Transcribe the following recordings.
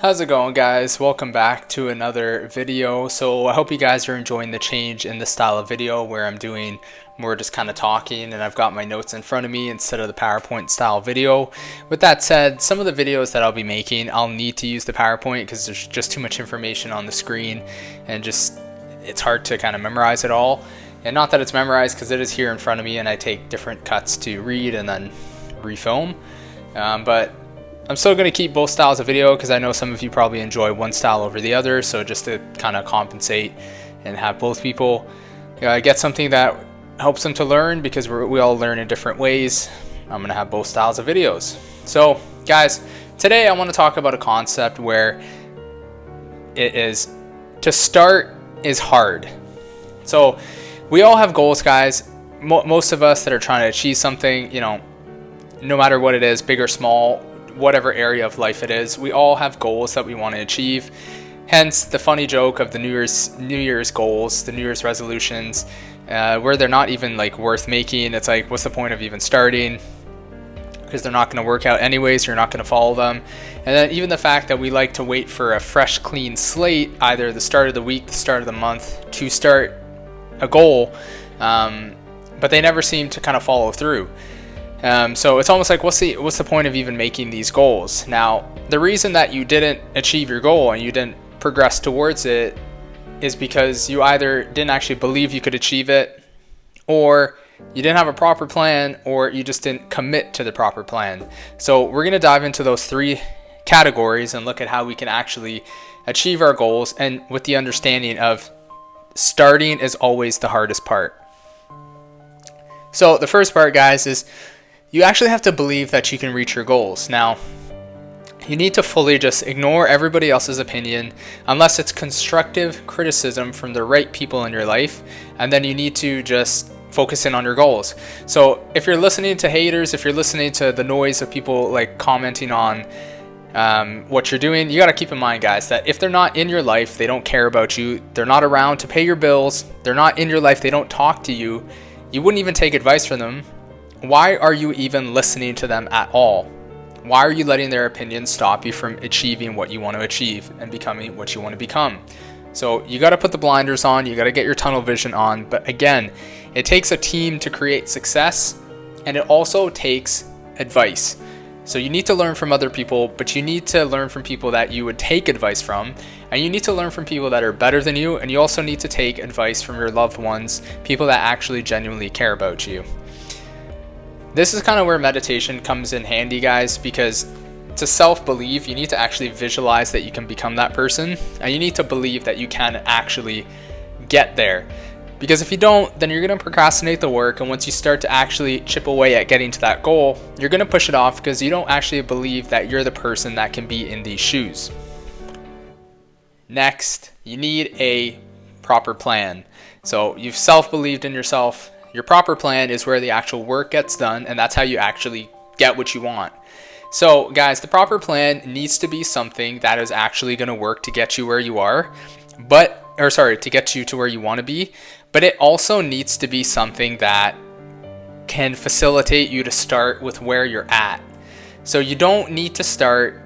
How's it going, guys? Welcome back to another video. So I hope you guys are enjoying the change in the style of video where I'm doing more just kind of talking and I've got my notes in front of me instead of the PowerPoint style video. With that said, some of the videos that I'll be making, I'll need to use the PowerPoint because there's just too much information on the screen and just it's hard to kind of memorize it all. And not that it's memorized, because it is here in front of me and I take different cuts to read and then refilm. But I'm still going to keep both styles of video because I know some of you probably enjoy one style over the other. So just to kind of compensate and have both people get something that helps them to learn, because we all learn in different ways, I'm going to have both styles of videos. So guys, today I want to talk about a concept where it is to start is hard. So we all have goals, guys. Most of us that are trying to achieve something, no matter what it is, big or small, whatever area of life it is, we all have goals that we want to achieve. Hence the funny joke of the New Year's goals, the New Year's resolutions, where they're not even like worth making. It's like, what's the point of even starting? Because they're not going to work out anyways. You're not going to follow them. And then even the fact that we like to wait for a fresh, clean slate, either the start of the week, the start of the month, to start a goal, but they never seem to kind of follow through. So it's almost like, what's the point of even making these goals? Now, the reason that you didn't achieve your goal and you didn't progress towards it is because you either didn't actually believe you could achieve it, or you didn't have a proper plan, or you just didn't commit to the proper plan. So we're going to dive into those three categories and look at how we can actually achieve our goals, and with the understanding of starting is always the hardest part. So the first part, guys, is you actually have to believe that you can reach your goals. Now, you need to fully just ignore everybody else's opinion unless it's constructive criticism from the right people in your life, and then you need to just focus in on your goals. So if you're listening to haters, if you're listening to the noise of people like commenting on what you're doing, you got to keep in mind, guys, that if they're not in your life, they don't care about you, they're not around to pay your bills, they're not in your life, they don't talk to you, you wouldn't even take advice from them. Why are you even listening to them at all? Why are you letting their opinions stop you from achieving what you want to achieve and becoming what you want to become? So you got to put the blinders on, you got to get your tunnel vision on. But again, it takes a team to create success, and it also takes advice. So you need to learn from other people, but you need to learn from people that you would take advice from, and you need to learn from people that are better than you, and you also need to take advice from your loved ones, people that actually genuinely care about you. This is kind of where meditation comes in handy, guys, because to self-believe, you need to actually visualize that you can become that person, and you need to believe that you can actually get there. Because if you don't, then you're going to procrastinate the work, and once you start to actually chip away at getting to that goal, you're going to push it off because you don't actually believe that you're the person that can be in these shoes. Next, you need a proper plan. So you've self-believed in yourself. Your proper plan is where the actual work gets done, and that's how you actually get what you want. So guys, the proper plan needs to be something that is actually going to work to get you where you are, to get you to where you want to be, but it also needs to be something that can facilitate you to start with where you're at. So you don't need to start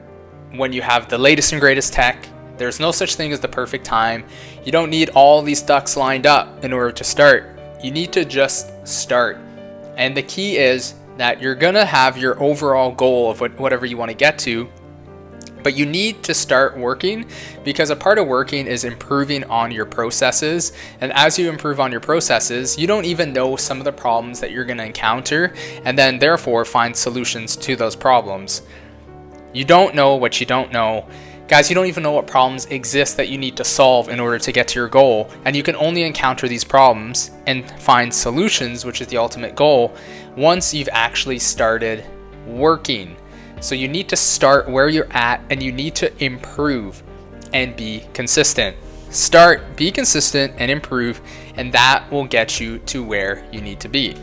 when you have the latest and greatest tech. There's no such thing as the perfect time. You don't need all these ducks lined up in order to start. You need to just start. And the key is that you're gonna have your overall goal of whatever you want to get to, but you need to start working, because a part of working is improving on your processes. And as you improve on your processes, you don't even know some of the problems that you're going to encounter, and then therefore find solutions to those problems. You don't know what you don't know. Guys, you don't even know what problems exist that you need to solve in order to get to your goal. And you can only encounter these problems and find solutions, which is the ultimate goal, once you've actually started working. So you need to start where you're at, and you need to improve and be consistent. Start, be consistent, and improve, and that will get you to where you need to be.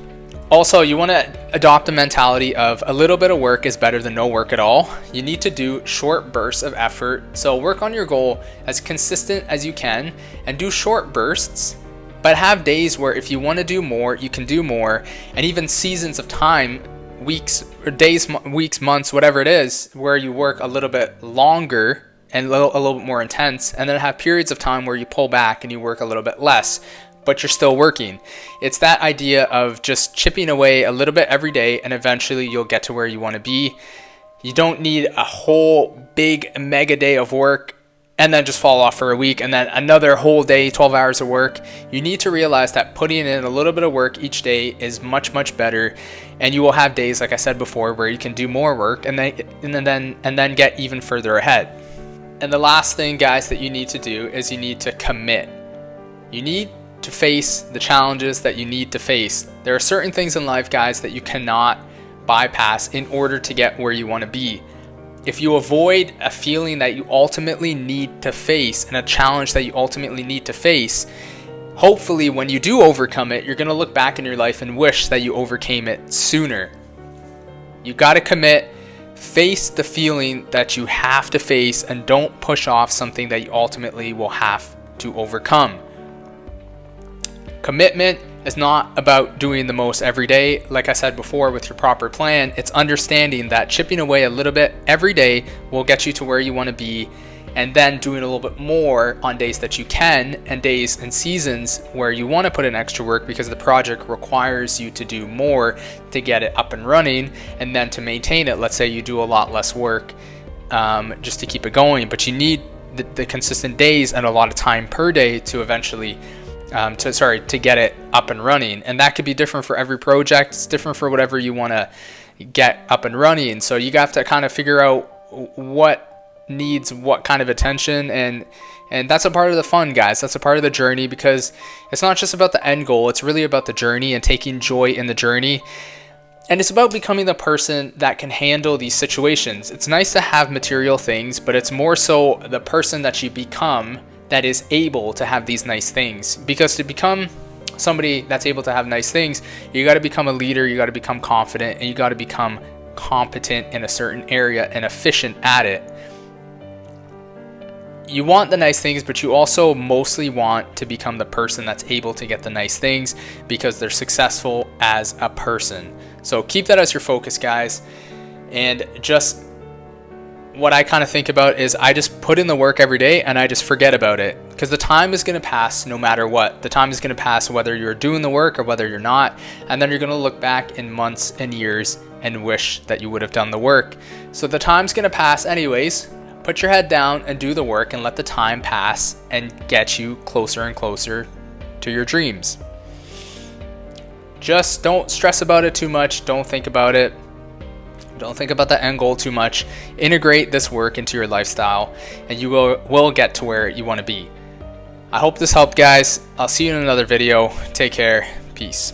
Also, you want to adopt a mentality of a little bit of work is better than no work at all. You need to do short bursts of effort. So work on your goal as consistent as you can and do short bursts, but have days where if you want to do more, you can do more, and even seasons of time, weeks or days, weeks, months, whatever it is, where you work a little bit longer and a little bit more intense, and then have periods of time where you pull back and you work a little bit less, but you're still working. It's that idea of just chipping away a little bit every day, and eventually you'll get to where you want to be. You don't need a whole big mega day of work and then just fall off for a week and then another whole day, 12 hours of work. You need to realize that putting in a little bit of work each day is much, much better. And you will have days, like I said before, where you can do more work and then get even further ahead. And the last thing, guys, that you need to do is you need to commit. You need to face the challenges that you need to face. There are certain things in life, guys, that you cannot bypass in order to get where you want to be. If you avoid a feeling that you ultimately need to face and a challenge that you ultimately need to face, hopefully when you do overcome it, you're going to look back in your life and wish that you overcame it sooner. You got to commit, face the feeling that you have to face, and don't push off something that you ultimately will have to overcome. Commitment is not about doing the most every day. Like I said before, with your proper plan, it's understanding that chipping away a little bit every day will get you to where you want to be, and then doing a little bit more on days that you can, and days and seasons where you want to put in extra work because the project requires you to do more to get it up and running, and then to maintain it. Let's say you do a lot less work just to keep it going, but you need the consistent days and a lot of time per day to eventually to get it up and running. And that could be different for every project. It's different for whatever you want to get up and running. So you have to kind of figure out what needs what kind of attention, and that's a part of the fun, guys. That's a part of the journey, because it's not just about the end goal. It's really about the journey and taking joy in the journey. And it's about becoming the person that can handle these situations. It's nice to have material things, but it's more so the person that you become that is able to have these nice things. Because to become somebody that's able to have nice things, you got to become a leader, you got to become confident, and you got to become competent in a certain area and efficient at it. You want the nice things, but you also mostly want to become the person that's able to get the nice things because they're successful as a person. So keep that as your focus, guys. And just what I kind of think about is I just put in the work every day and I just forget about it, because the time is going to pass no matter what. The time is going to pass whether you're doing the work or whether you're not, and then you're going to look back in months and years and wish that you would have done the work. So the time's going to pass anyways. Put your head down and do the work and let the time pass and get you closer and closer to your dreams. Just don't stress about it too much. Don't think about it. Don't think about the end goal too much. Integrate this work into your lifestyle and you will get to where you want to be. I hope this helped, guys. I'll see you in another video. Take care. Peace.